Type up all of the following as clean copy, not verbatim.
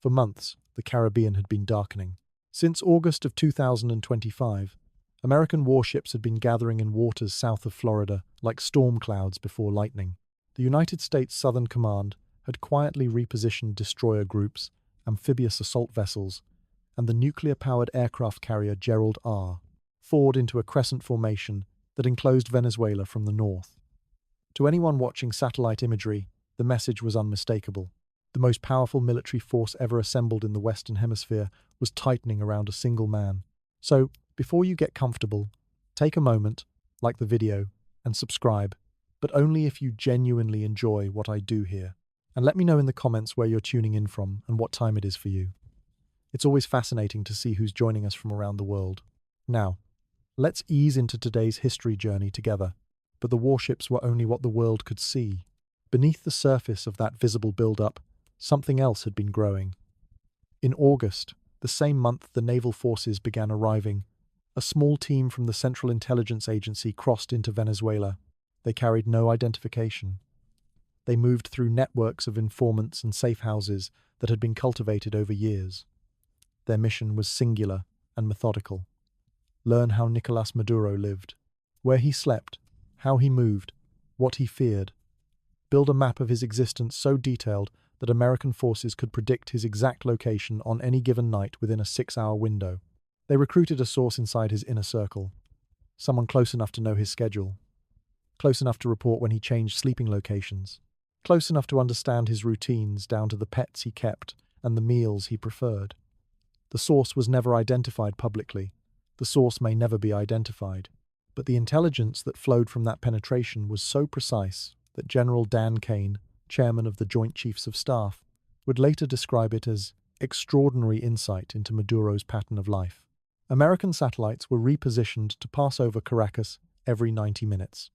For months, the Caribbean had been darkening. Since August of 2025, American warships had been gathering in waters south of Florida like storm clouds before lightning. The United States Southern Command had quietly repositioned destroyer groups, amphibious assault vessels, and the nuclear-powered aircraft carrier Gerald R. Ford into a crescent formation that enclosed Venezuela from the north. To anyone watching satellite imagery, the message was unmistakable. The most powerful military force ever assembled in the Western Hemisphere was tightening around a single man. So, before you get comfortable, take a moment, like the video, and subscribe, but only if you genuinely enjoy what I do here. And let me know in the comments where you're tuning in from and what time it is for you. It's always fascinating to see who's joining us from around the world. Now, let's ease into today's history journey together. But the warships were only what the world could see. Beneath the surface of that visible buildup, something else had been growing. In August, the same month the naval forces began arriving, a small team from the Central Intelligence Agency crossed into Venezuela. They carried no identification. They moved through networks of informants and safe houses that had been cultivated over years. Their mission was singular and methodical. Learn how Nicolás Maduro lived, where he slept, how he moved, what he feared. Build a map of his existence so detailed that American forces could predict his exact location on any given night within a 6-hour window. They recruited a source inside his inner circle, someone close enough to know his schedule, close enough to report when he changed sleeping locations, close enough to understand his routines down to the pets he kept and the meals he preferred. The source was never identified publicly. The source may never be identified. But the intelligence that flowed from that penetration was so precise that General Dan Kane, chairman of the Joint Chiefs of Staff, would later describe it as extraordinary insight into Maduro's pattern of life. American satellites were repositioned to pass over Caracas every 90 minutes.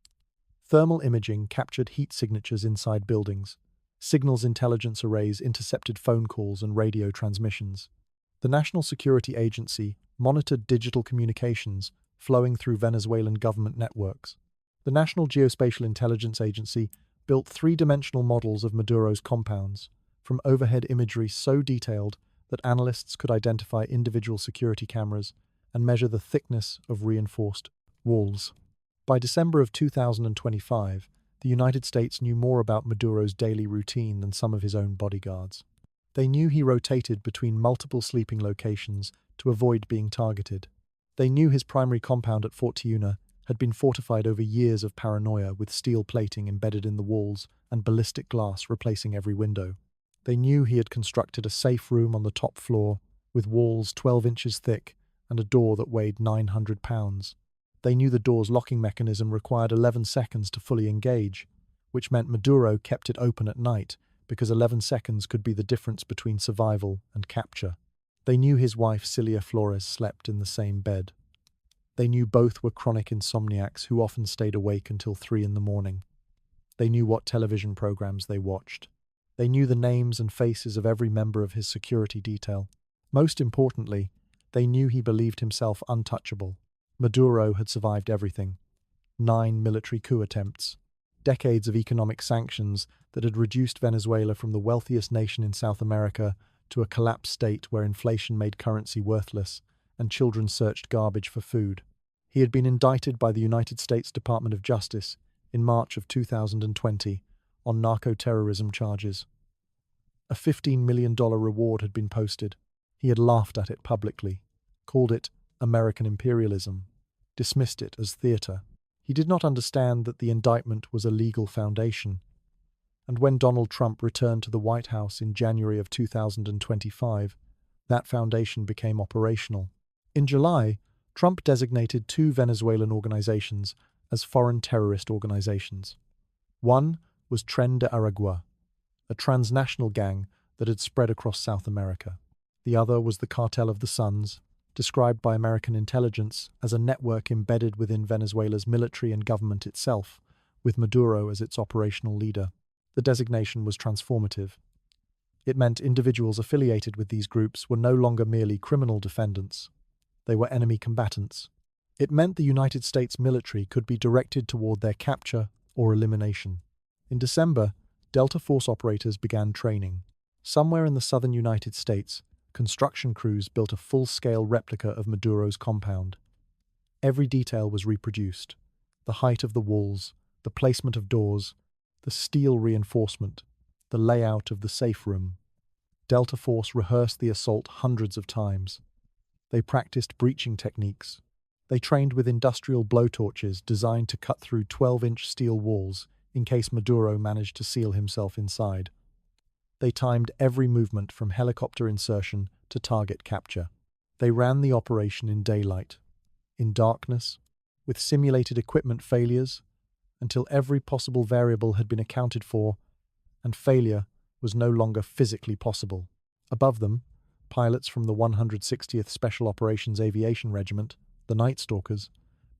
Thermal imaging captured heat signatures inside buildings. Signals intelligence arrays intercepted phone calls and radio transmissions. The National Security Agency monitored digital communications flowing through Venezuelan government networks. The National Geospatial Intelligence Agency built three-dimensional models of Maduro's compounds, from overhead imagery so detailed that analysts could identify individual security cameras and measure the thickness of reinforced walls. By December of 2025, the United States knew more about Maduro's daily routine than some of his own bodyguards. They knew he rotated between multiple sleeping locations to avoid being targeted. They knew his primary compound at Fortified had been fortified over years of paranoia with steel plating embedded in the walls and ballistic glass replacing every window. They knew he had constructed a safe room on the top floor with walls 12 inches thick and a door that weighed 900 pounds. They knew the door's locking mechanism required 11 seconds to fully engage, which meant Maduro kept it open at night because 11 seconds could be the difference between survival and capture. They knew his wife Cilia Flores slept in the same bed. They knew both were chronic insomniacs who often stayed awake until 3 in the morning. They knew what television programs they watched. They knew the names and faces of every member of his security detail. Most importantly, they knew he believed himself untouchable. Maduro had survived everything. 9 military coup attempts, decades of economic sanctions that had reduced Venezuela from the wealthiest nation in South America to a collapsed state where inflation made currency worthless and children searched garbage for food. He had been indicted by the United States Department of Justice in March of 2020 on narco-terrorism charges. A $15 million reward had been posted. He had laughed at it publicly, called it American imperialism, dismissed it as theater. He did not understand that the indictment was a legal foundation. And when Donald Trump returned to the White House in January of 2025, that foundation became operational. In July, Trump designated 2 Venezuelan organizations as foreign terrorist organizations. One was Tren de Aragua, a transnational gang that had spread across South America. The other was the Cartel of the Suns, described by American intelligence as a network embedded within Venezuela's military and government itself, with Maduro as its operational leader. The designation was transformative. It meant individuals affiliated with these groups were no longer merely criminal defendants. They were enemy combatants. It meant the United States military could be directed toward their capture or elimination. In December, Delta Force operators began training. Somewhere in the southern United States, construction crews built a full-scale replica of Maduro's compound. Every detail was reproduced: the height of the walls, the placement of doors, the steel reinforcement, the layout of the safe room. Delta Force rehearsed the assault hundreds of times. They practiced breaching techniques. They trained with industrial blowtorches designed to cut through 12-inch steel walls in case Maduro managed to seal himself inside. They timed every movement from helicopter insertion to target capture. They ran the operation in daylight, in darkness, with simulated equipment failures, until every possible variable had been accounted for, and failure was no longer physically possible. Above them, pilots from the 160th Special Operations Aviation Regiment, the Night Stalkers,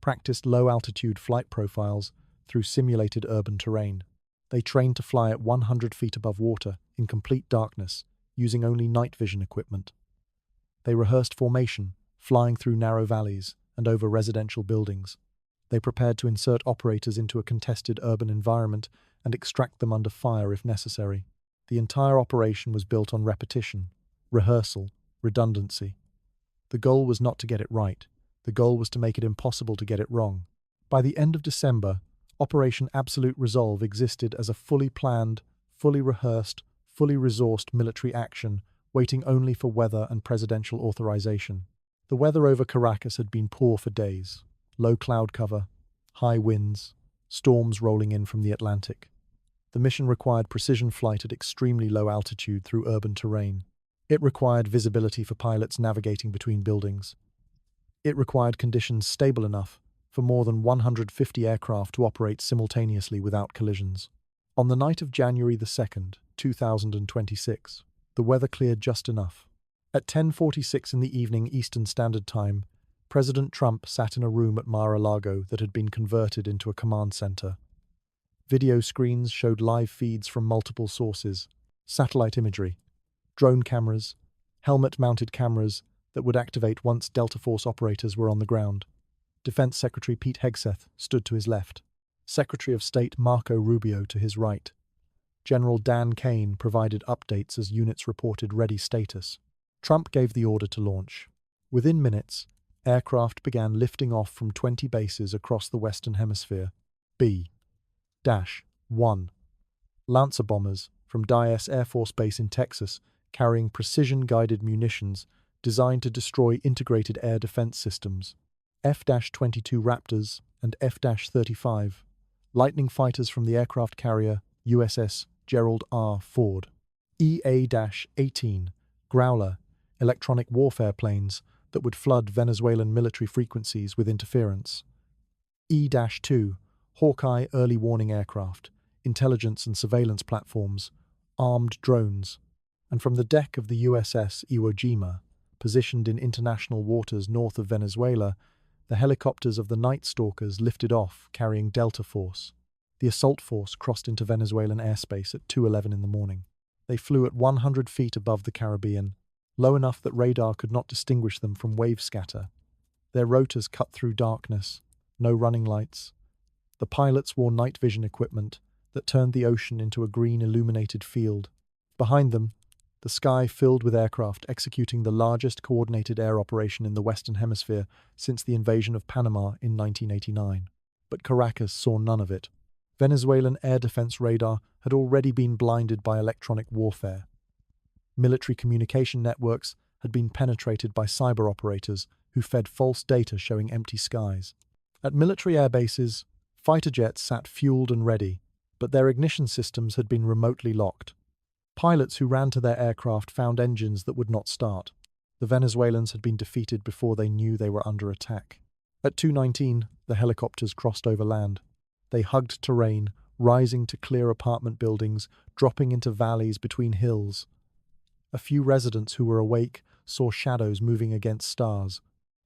practiced low-altitude flight profiles through simulated urban terrain. They trained to fly at 100 feet above water in complete darkness, using only night vision equipment. They rehearsed formation, flying through narrow valleys and over residential buildings. They prepared to insert operators into a contested urban environment and extract them under fire if necessary. The entire operation was built on repetition, rehearsal, redundancy. The goal was not to get it right. The goal was to make it impossible to get it wrong. By the end of December, Operation Absolute Resolve existed as a fully planned, fully rehearsed, fully resourced military action, waiting only for weather and presidential authorization. The weather over Caracas had been poor for days. Low cloud cover, high winds, storms rolling in from the Atlantic. The mission required precision flight at extremely low altitude through urban terrain. It required visibility for pilots navigating between buildings. It required conditions stable enough for more than 150 aircraft to operate simultaneously without collisions. On the night of January the 2nd, 2026, the weather cleared just enough. At 10:46 in the evening Eastern Standard Time, President Trump sat in a room at Mar-a-Lago that had been converted into a command center. Video screens showed live feeds from multiple sources: satellite imagery, drone cameras, helmet-mounted cameras that would activate once Delta Force operators were on the ground. Defense Secretary Pete Hegseth stood to his left, Secretary of State Marco Rubio to his right. General Dan Kane provided updates as units reported ready status. Trump gave the order to launch. Within minutes, aircraft began lifting off from 20 bases across the Western Hemisphere. B-1 Lancer bombers from Dyess Air Force Base in Texas, carrying precision-guided munitions designed to destroy integrated air defense systems. F-22 Raptors and F-35 Lightning fighters from the aircraft carrier USS Gerald R. Ford. EA-18 Growler electronic warfare planes that would flood Venezuelan military frequencies with interference. E-2 Hawkeye early warning aircraft, intelligence and surveillance platforms, armed drones. And from the deck of the USS Iwo Jima, positioned in international waters north of Venezuela, the helicopters of the Night Stalkers lifted off, carrying Delta Force. The assault force crossed into Venezuelan airspace at 2:11 in the morning. They flew at 100 feet above the Caribbean, low enough that radar could not distinguish them from wave scatter. Their rotors cut through darkness, no running lights. The pilots wore night vision equipment that turned the ocean into a green illuminated field. Behind them, the sky filled with aircraft executing the largest coordinated air operation in the Western Hemisphere since the invasion of Panama in 1989. But Caracas saw none of it. Venezuelan air defense radar had already been blinded by electronic warfare. Military communication networks had been penetrated by cyber operators who fed false data showing empty skies. At military air bases, fighter jets sat fueled and ready, but their ignition systems had been remotely locked. Pilots who ran to their aircraft found engines that would not start. The Venezuelans had been defeated before they knew they were under attack. At 2:19, the helicopters crossed over land. They hugged terrain, rising to clear apartment buildings, dropping into valleys between hills. A few residents who were awake saw shadows moving against stars,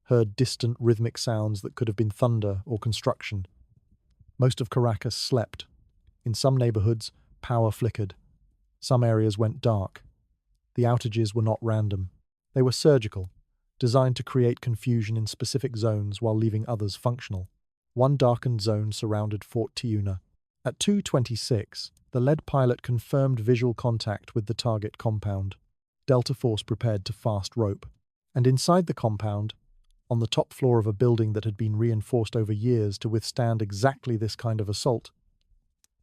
heard distant rhythmic sounds that could have been thunder or construction. Most of Caracas slept. In some neighborhoods, power flickered. Some areas went dark. The outages were not random. They were surgical, designed to create confusion in specific zones while leaving others functional. One darkened zone surrounded Fort Tiuna. At 2:26, The lead pilot confirmed visual contact with the target compound. Delta Force prepared to fast rope. And inside the compound, on the top floor of a building that had been reinforced over years to withstand exactly this kind of assault,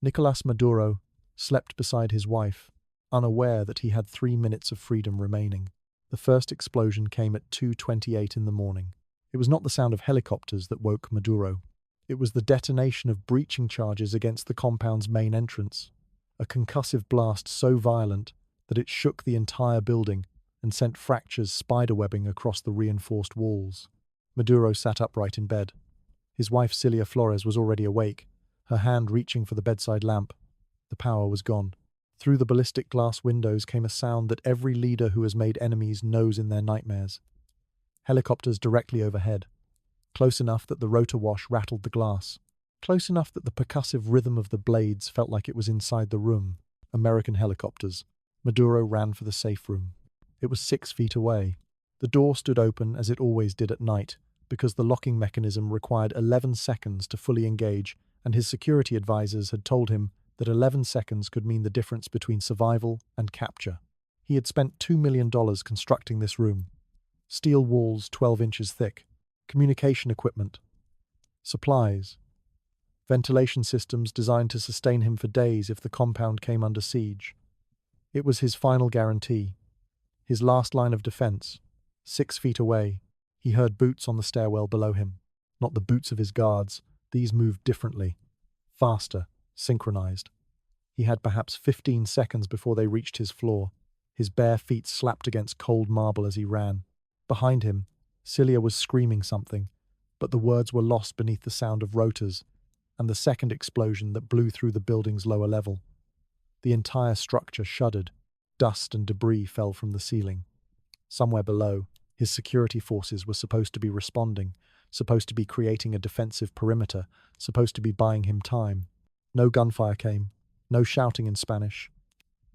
Nicolás Maduro slept beside his wife, unaware that he had 3 minutes of freedom remaining. The first explosion came at 2:28 in the morning. It was not the sound of helicopters that woke Maduro. It was the detonation of breaching charges against the compound's main entrance, a concussive blast so violent that it shook the entire building and sent fractures spiderwebbing across the reinforced walls. Maduro sat upright in bed. His wife Cilia Flores was already awake, her hand reaching for the bedside lamp. The power was gone. Through the ballistic glass windows came a sound that every leader who has made enemies knows in their nightmares. Helicopters directly overhead, close enough that the rotor wash rattled the glass, close enough that the percussive rhythm of the blades felt like it was inside the room. American helicopters. Maduro ran for the safe room. It was 6 feet away. The door stood open as it always did at night, because the locking mechanism required 11 seconds to fully engage, and his security advisors had told him that 11 seconds could mean the difference between survival and capture. He had spent $2 million constructing this room. Steel walls 12 inches thick, communication equipment, supplies, ventilation systems designed to sustain him for days if the compound came under siege. It was his final guarantee, his last line of defense. 6 feet away, he heard boots on the stairwell below him. Not the boots of his guards. These moved differently, faster, synchronized. He had perhaps 15 seconds before they reached his floor. His bare feet slapped against cold marble as he ran. Behind him, Cilia was screaming something, but the words were lost beneath the sound of rotors and the second explosion that blew through the building's lower level. The entire structure shuddered. Dust and debris fell from the ceiling. Somewhere below, his security forces were supposed to be responding, supposed to be creating a defensive perimeter, supposed to be buying him time. No gunfire came, no shouting in Spanish.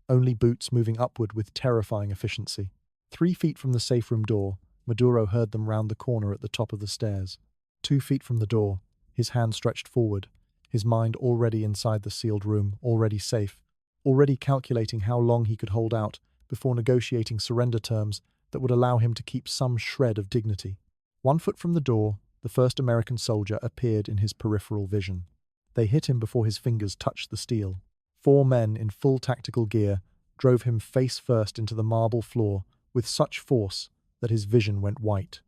Only boots moving upward with terrifying efficiency. 3 feet from the safe room door, Maduro heard them round the corner at the top of the stairs. 2 feet from the door, his hand stretched forward, his mind already inside the sealed room, already safe, already calculating how long he could hold out before negotiating surrender terms that would allow him to keep some shred of dignity. 1 foot from the door, the first American soldier appeared in his peripheral vision. They hit him before his fingers touched the steel. 4 men in full tactical gear drove him face first into the marble floor with such force that his vision went white.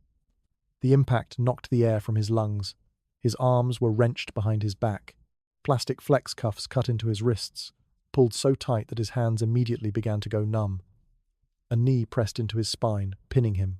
The impact knocked the air from his lungs. His arms were wrenched behind his back. Plastic flex cuffs cut into his wrists, pulled so tight that his hands immediately began to go numb. A knee pressed into his spine, pinning him.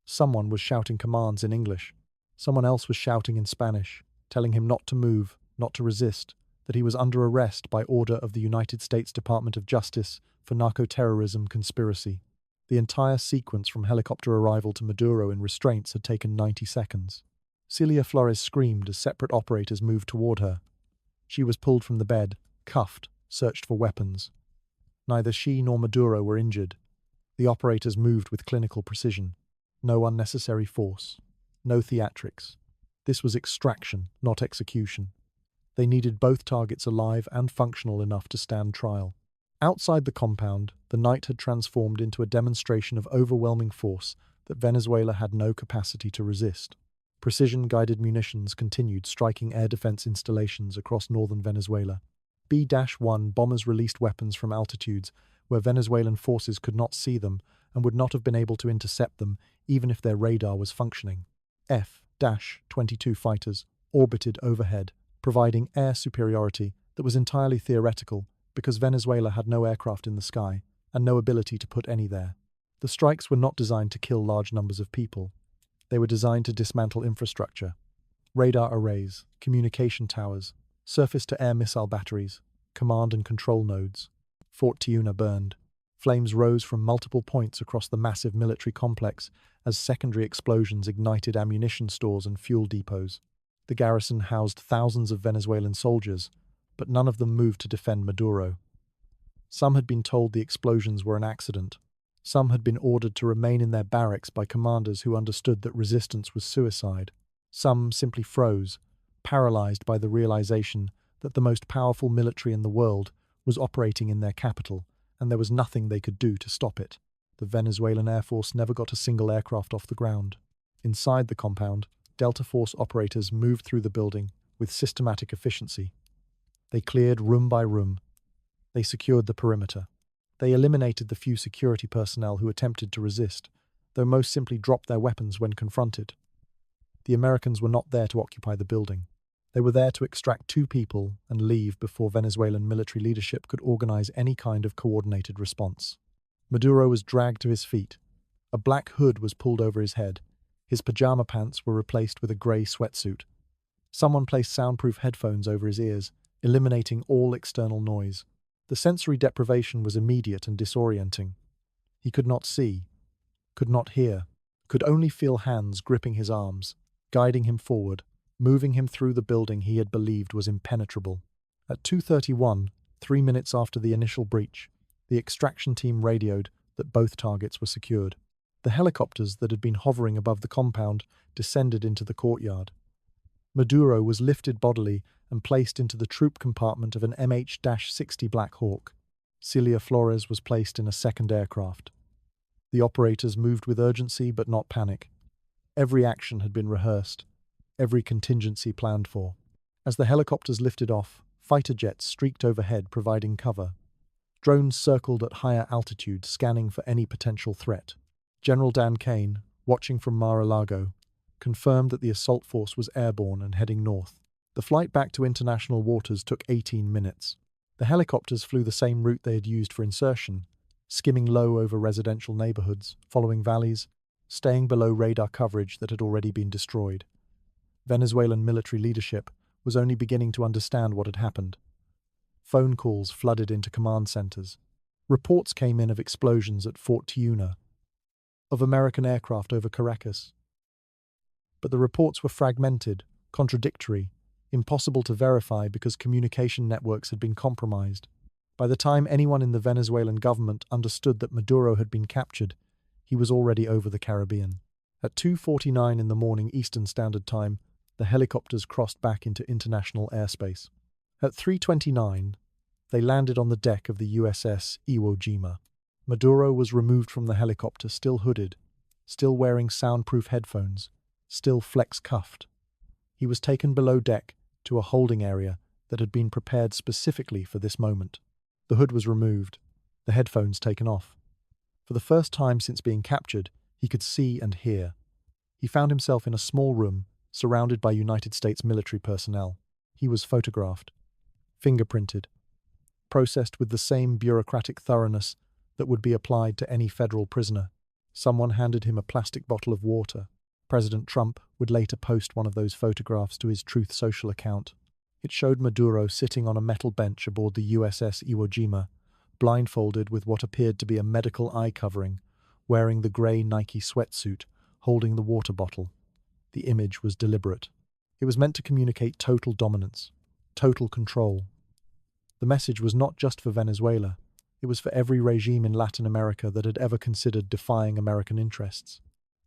Someone was shouting commands in English. Someone else was shouting in Spanish, telling him not to move, not to resist, that he was under arrest by order of the United States Department of Justice for narco-terrorism conspiracy. The entire sequence from helicopter arrival to Maduro in restraints had taken 90 seconds. Cilia Flores screamed as separate operators moved toward her. She was pulled from the bed, cuffed, searched for weapons. Neither she nor Maduro were injured. The operators moved with clinical precision. No unnecessary force. No theatrics. This was extraction, not execution. They needed both targets alive and functional enough to stand trial. Outside the compound, the night had transformed into a demonstration of overwhelming force that Venezuela had no capacity to resist. Precision-guided munitions continued striking air defense installations across northern Venezuela. B-1 bombers released weapons from altitudes where Venezuelan forces could not see them and would not have been able to intercept them even if their radar was functioning. F-22 fighters orbited overhead, providing air superiority that was entirely theoretical because Venezuela had no aircraft in the sky and no ability to put any there. The strikes were not designed to kill large numbers of people. They were designed to dismantle infrastructure. Radar arrays, communication towers, surface-to-air missile batteries, command and control nodes. Fort Tiuna burned. Flames rose from multiple points across the massive military complex as secondary explosions ignited ammunition stores and fuel depots. The garrison housed thousands of Venezuelan soldiers, but none of them moved to defend Maduro. Some had been told the explosions were an accident. Some had been ordered to remain in their barracks by commanders who understood that resistance was suicide. Some simply froze, paralyzed by the realization that the most powerful military in the world was operating in their capital, and there was nothing they could do to stop it. The Venezuelan Air Force never got a single aircraft off the ground. Inside the compound, Delta Force operators moved through the building with systematic efficiency. They cleared room by room. They secured the perimeter. They eliminated the few security personnel who attempted to resist, though most simply dropped their weapons when confronted. The Americans were not there to occupy the building. They were there to extract 2 people and leave before Venezuelan military leadership could organize any kind of coordinated response. Maduro was dragged to his feet. A black hood was pulled over his head. His pajama pants were replaced with a grey sweatsuit. Someone placed soundproof headphones over his ears, eliminating all external noise. The sensory deprivation was immediate and disorienting. He could not see, could not hear, could only feel hands gripping his arms, guiding him forward, moving him through the building he had believed was impenetrable. At 2:31, 3 minutes after the initial breach, the extraction team radioed that both targets were secured. The helicopters that had been hovering above the compound descended into the courtyard. Maduro was lifted bodily and placed into the troop compartment of an MH-60 Black Hawk. Celia Flores was placed in a second aircraft. The operators moved with urgency but not panic. Every action had been rehearsed, every contingency planned for. As the helicopters lifted off, fighter jets streaked overhead providing cover. Drones circled at higher altitude, scanning for any potential threat. General Dan Kane, watching from Mar-a-Lago, confirmed that the assault force was airborne and heading north. The flight back to international waters took 18 minutes. The helicopters flew the same route they had used for insertion, skimming low over residential neighborhoods, following valleys, staying below radar coverage that had already been destroyed. Venezuelan military leadership was only beginning to understand what had happened. Phone calls flooded into command centers. Reports came in of explosions at Fort Tiuna, of American aircraft over Caracas. But the reports were fragmented, contradictory, impossible to verify because communication networks had been compromised. By the time anyone in the Venezuelan government understood that Maduro had been captured, he was already over the Caribbean. At 2:49 in the morning Eastern Standard Time, the helicopters crossed back into international airspace. At 3:29, they landed on the deck of the USS Iwo Jima. Maduro was removed from the helicopter, still hooded, still wearing soundproof headphones, still flex-cuffed. He was taken below deck to a holding area that had been prepared specifically for this moment. The hood was removed, the headphones taken off. For the first time since being captured, he could see and hear. He found himself in a small room, surrounded by United States military personnel. He was photographed, fingerprinted, processed with the same bureaucratic thoroughness that would be applied to any federal prisoner. Someone handed him a plastic bottle of water. President Trump would later post one of those photographs to his Truth Social account. It showed Maduro sitting on a metal bench aboard the USS Iwo Jima, blindfolded with what appeared to be a medical eye covering, wearing the grey Nike sweatsuit, holding the water bottle. The image was deliberate. It was meant to communicate total dominance, total control. The message was not just for Venezuela. It was for every regime in Latin America that had ever considered defying American interests.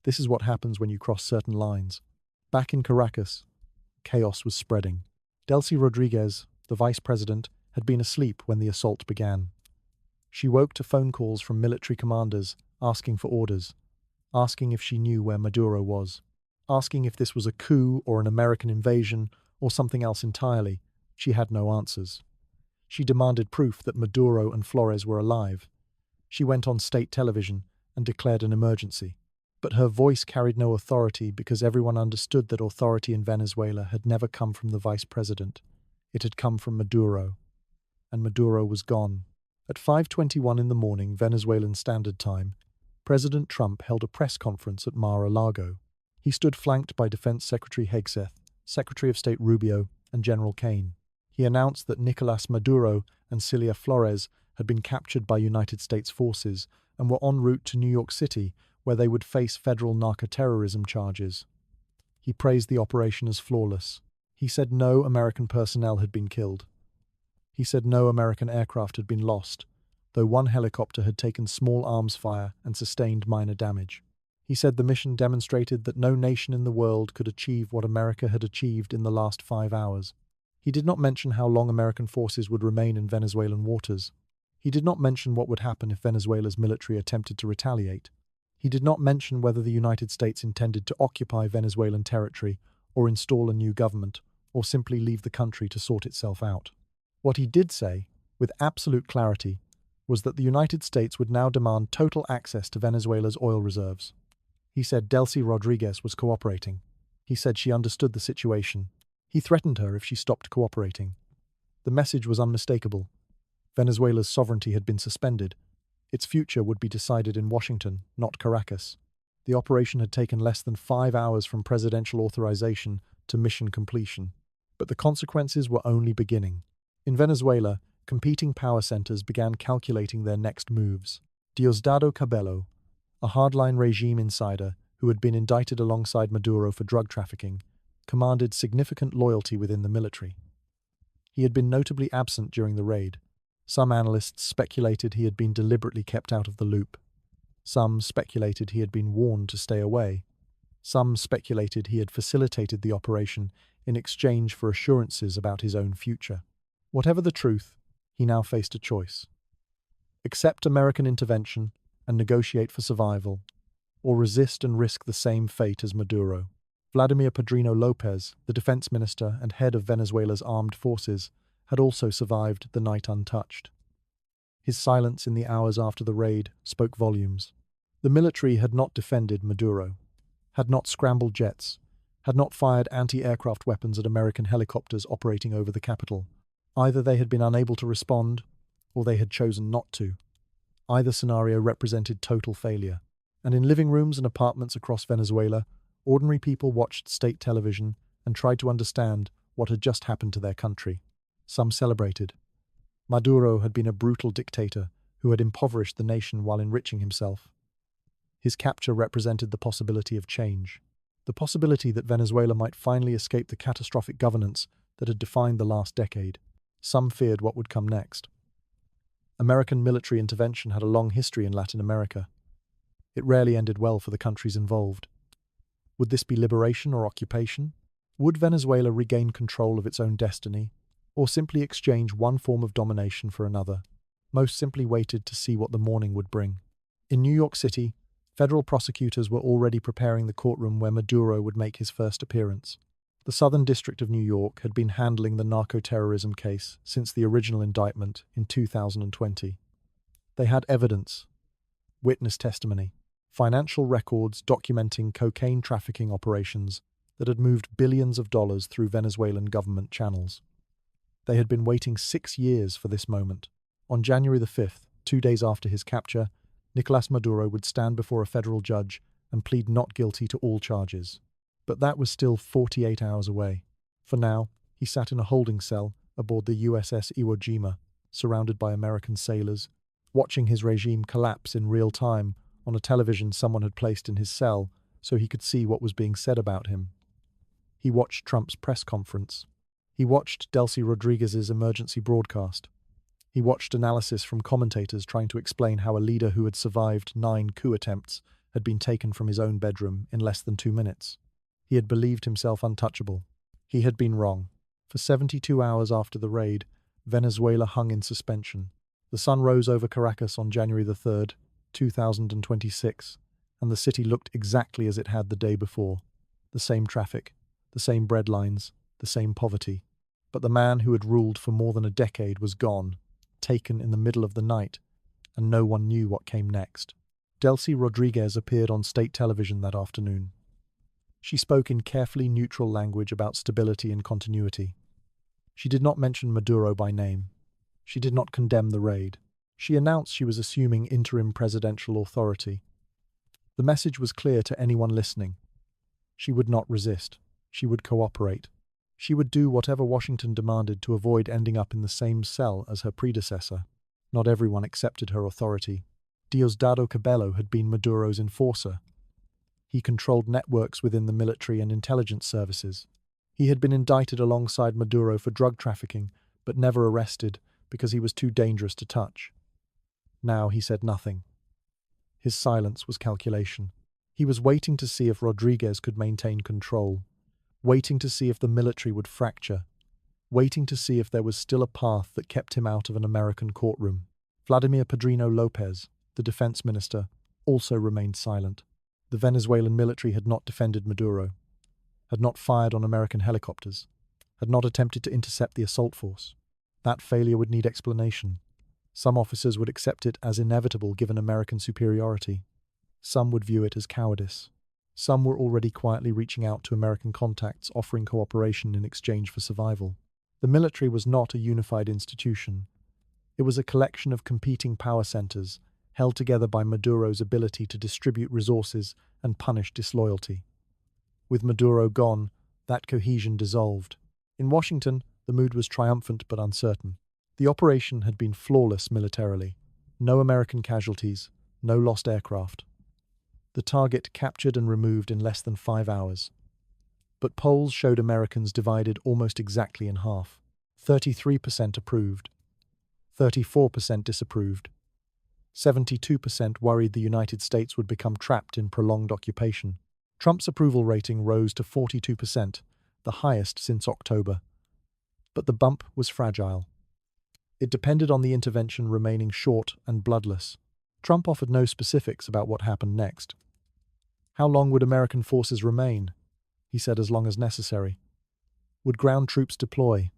This is what happens when you cross certain lines. Back in Caracas, chaos was spreading. Delcy Rodriguez, the vice president, had been asleep when the assault began. She woke to phone calls from military commanders asking for orders, asking if she knew where Maduro was, asking if this was a coup or an American invasion or something else entirely. She had no answers. She demanded proof that Maduro and Flores were alive. She went on state television and declared an emergency. But her voice carried no authority because everyone understood that authority in Venezuela had never come from the vice president. It had come from Maduro. And Maduro was gone. At 5:21 in the morning, Venezuelan Standard Time, President Trump held a press conference at Mar-a-Lago. He stood flanked by Defense Secretary Hegseth, Secretary of State Rubio, and General Kane. He announced that Nicolás Maduro and Celia Flores had been captured by United States forces and were en route to New York City, where they would face federal narco-terrorism charges. He praised the operation as flawless. He said no American personnel had been killed. He said no American aircraft had been lost, though one helicopter had taken small arms fire and sustained minor damage. He said the mission demonstrated that no nation in the world could achieve what America had achieved in the last 5 hours. He did not mention how long American forces would remain in Venezuelan waters. He did not mention what would happen if Venezuela's military attempted to retaliate. He did not mention whether the United States intended to occupy Venezuelan territory or install a new government, or simply leave the country to sort itself out. What he did say, with absolute clarity, was that the United States would now demand total access to Venezuela's oil reserves. He said Delcy Rodriguez was cooperating. He said she understood the situation. He threatened her if she stopped cooperating. The message was unmistakable. Venezuela's sovereignty had been suspended. Its future would be decided in Washington, not Caracas. The operation had taken less than 5 hours from presidential authorization to mission completion. But the consequences were only beginning. In Venezuela, competing power centers began calculating their next moves. Diosdado Cabello, a hardline regime insider who had been indicted alongside Maduro for drug trafficking, commanded significant loyalty within the military. He had been notably absent during the raid. Some analysts speculated he had been deliberately kept out of the loop. Some speculated he had been warned to stay away. Some speculated he had facilitated the operation in exchange for assurances about his own future. Whatever the truth, he now faced a choice. Accept American intervention and negotiate for survival, or resist and risk the same fate as Maduro. Vladimir Padrino Lopez, the defense minister and head of Venezuela's armed forces, had also survived the night untouched. His silence in the hours after the raid spoke volumes. The military had not defended Maduro, had not scrambled jets, had not fired anti-aircraft weapons at American helicopters operating over the capital. Either they had been unable to respond, or they had chosen not to. Either scenario represented total failure. And in living rooms and apartments across Venezuela, ordinary people watched state television and tried to understand what had just happened to their country. Some celebrated. Maduro had been a brutal dictator who had impoverished the nation while enriching himself. His capture represented the possibility of change, the possibility that Venezuela might finally escape the catastrophic governance that had defined the last decade. Some feared what would come next. American military intervention had a long history in Latin America. It rarely ended well for the countries involved. Would this be liberation or occupation? Would Venezuela regain control of its own destiny, or simply exchange one form of domination for another? Most simply waited to see what the morning would bring. In New York City, federal prosecutors were already preparing the courtroom where Maduro would make his first appearance. The Southern District of New York had been handling the narco-terrorism case since the original indictment in 2020. They had evidence, witness testimony, financial records documenting cocaine trafficking operations that had moved billions of dollars through Venezuelan government channels. They had been waiting 6 years for this moment. On January the 5th, 2 days after his capture, Nicolás Maduro would stand before a federal judge and plead not guilty to all charges. But that was still 48 hours away. For now, he sat in a holding cell aboard the USS Iwo Jima, surrounded by American sailors, watching his regime collapse in real time on a television someone had placed in his cell so he could see what was being said about him. He watched Trump's press conference. He watched Delcy Rodriguez's emergency broadcast. He watched analysis from commentators trying to explain how a leader who had survived 9 coup attempts had been taken from his own bedroom in less than 2 minutes. He had believed himself untouchable. He had been wrong. For 72 hours after the raid, Venezuela hung in suspension. The sun rose over Caracas on January the 3rd, 2026, and the city looked exactly as it had the day before. The same traffic, the same breadlines, the same poverty. But the man who had ruled for more than a decade was gone, taken in the middle of the night, and no one knew what came next. Delcy Rodriguez appeared on state television that afternoon. She spoke in carefully neutral language about stability and continuity. She did not mention Maduro by name. She did not condemn the raid. She announced she was assuming interim presidential authority. The message was clear to anyone listening. She would not resist. She would cooperate. She would do whatever Washington demanded to avoid ending up in the same cell as her predecessor. Not everyone accepted her authority. Diosdado Cabello had been Maduro's enforcer. He controlled networks within the military and intelligence services. He had been indicted alongside Maduro for drug trafficking, but never arrested because he was too dangerous to touch. Now he said nothing. His silence was calculation. He was waiting to see if Rodriguez could maintain control, waiting to see if the military would fracture. waiting to see if there was still a path that kept him out of an American courtroom. Vladimir Padrino Lopez, the defense minister, also remained silent. The Venezuelan military had not defended Maduro, had not fired on American helicopters, had not attempted to intercept the assault force. That failure would need explanation. Some officers would accept it as inevitable given American superiority. Some would view it as cowardice. Some were already quietly reaching out to American contacts, offering cooperation in exchange for survival. The military was not a unified institution. It was a collection of competing power centers, held together by Maduro's ability to distribute resources and punish disloyalty. With Maduro gone, that cohesion dissolved. In Washington, the mood was triumphant but uncertain. The operation had been flawless militarily. No American casualties, no lost aircraft. The target captured and removed in less than 5 hours. But polls showed Americans divided almost exactly in half. 33% approved, 34% disapproved. 72% worried the United States would become trapped in prolonged occupation. Trump's approval rating rose to 42%, the highest since October. But the bump was fragile. It depended on the intervention remaining short and bloodless. Trump offered no specifics about what happened next. How long would American forces remain? He said as long as necessary. Would ground troops deploy?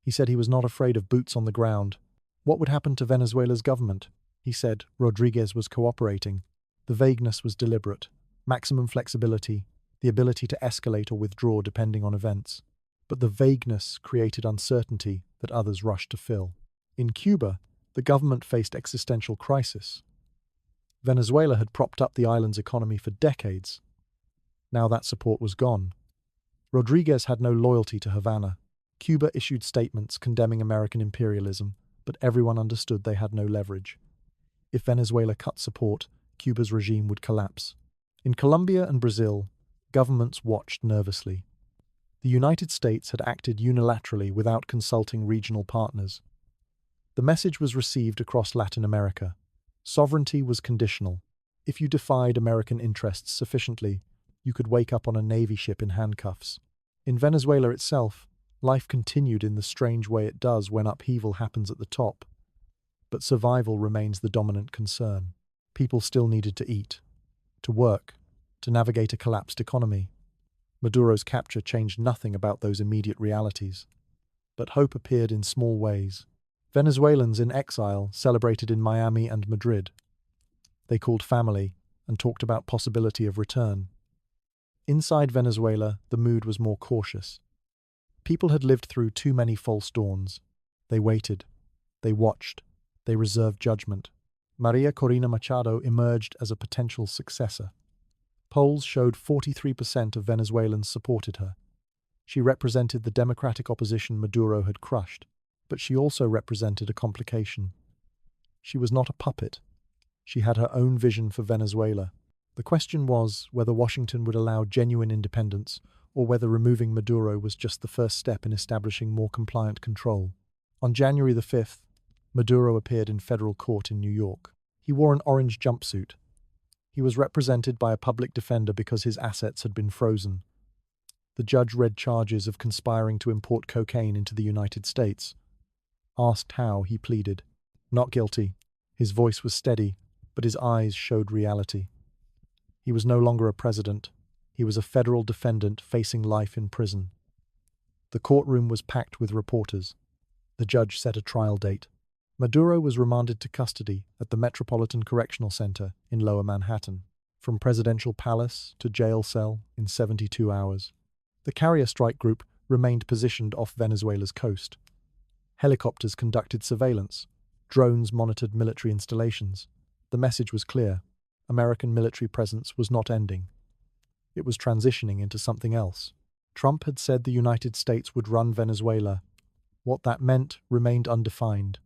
He said he was not afraid of boots on the ground. What would happen to Venezuela's government? He said Rodriguez was cooperating. The vagueness was deliberate. Maximum flexibility, the ability to escalate or withdraw depending on events. But the vagueness created uncertainty that others rushed to fill. In Cuba, the government faced existential crisis. Venezuela had propped up the island's economy for decades. Now that support was gone. Rodriguez had no loyalty to Havana. Cuba issued statements condemning American imperialism, but everyone understood they had no leverage. If Venezuela cut support, Cuba's regime would collapse. In Colombia and Brazil, governments watched nervously. The United States had acted unilaterally without consulting regional partners. The message was received across Latin America. Sovereignty was conditional. If you defied American interests sufficiently, you could wake up on a Navy ship in handcuffs. In Venezuela itself, life continued in the strange way it does when upheaval happens at the top. But survival remains the dominant concern. People still needed to eat, to work, to navigate a collapsed economy. Maduro's capture changed nothing about those immediate realities. But hope appeared in small ways. Venezuelans in exile celebrated in Miami and Madrid. They called family and talked about possibility of return. Inside Venezuela, the mood was more cautious. People had lived through too many false dawns. They waited. They watched. They reserved judgment. Maria Corina Machado emerged as a potential successor. Polls showed 43% of Venezuelans supported her. She represented the democratic opposition Maduro had crushed, but she also represented a complication. She was not a puppet. She had her own vision for Venezuela. The question was whether Washington would allow genuine independence or whether removing Maduro was just the first step in establishing more compliant control. On January the 5th, Maduro appeared in federal court in New York. He wore an orange jumpsuit. He was represented by a public defender because his assets had been frozen. The judge read charges of conspiring to import cocaine into the United States. Asked how, he pleaded, "Not guilty." His voice was steady, but his eyes showed reality. He was no longer a president. He was a federal defendant facing life in prison. The courtroom was packed with reporters. The judge set a trial date. Maduro was remanded to custody at the Metropolitan Correctional Center in Lower Manhattan, from presidential palace to jail cell in 72 hours. The carrier strike group remained positioned off Venezuela's coast. Helicopters conducted surveillance. Drones monitored military installations. The message was clear. American military presence was not ending. It was transitioning into something else. Trump had said the United States would run Venezuela. What that meant remained undefined.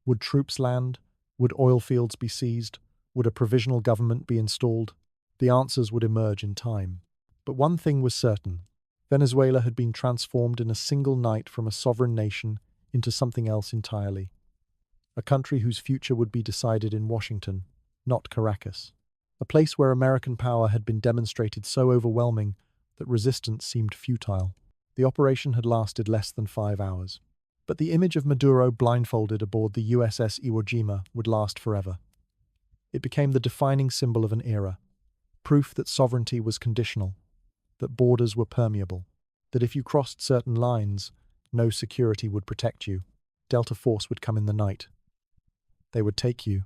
Would troops land? Would oil fields be seized? Would a provisional government be installed? The answers would emerge in time. But one thing was certain. Venezuela had been transformed in a single night from a sovereign nation into something else entirely. A country whose future would be decided in Washington, not Caracas. A place where American power had been demonstrated so overwhelming that resistance seemed futile. The operation had lasted less than 5 hours. But the image of Maduro blindfolded aboard the USS Iwo Jima would last forever. It became the defining symbol of an era, proof that sovereignty was conditional, that borders were permeable, that if you crossed certain lines, no security would protect you. Delta Force would come in the night. They would take you,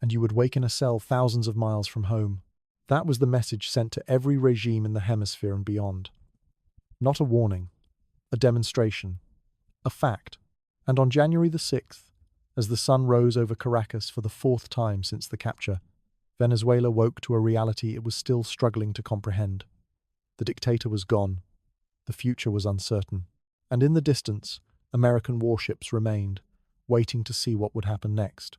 and you would wake in a cell thousands of miles from home. That was the message sent to every regime in the hemisphere and beyond. Not a warning, a demonstration, a fact. And on January the 6th, as the sun rose over Caracas for the fourth time since the capture, Venezuela woke to a reality it was still struggling to comprehend. The dictator was gone. The future was uncertain. And in the distance, American warships remained, waiting to see what would happen next.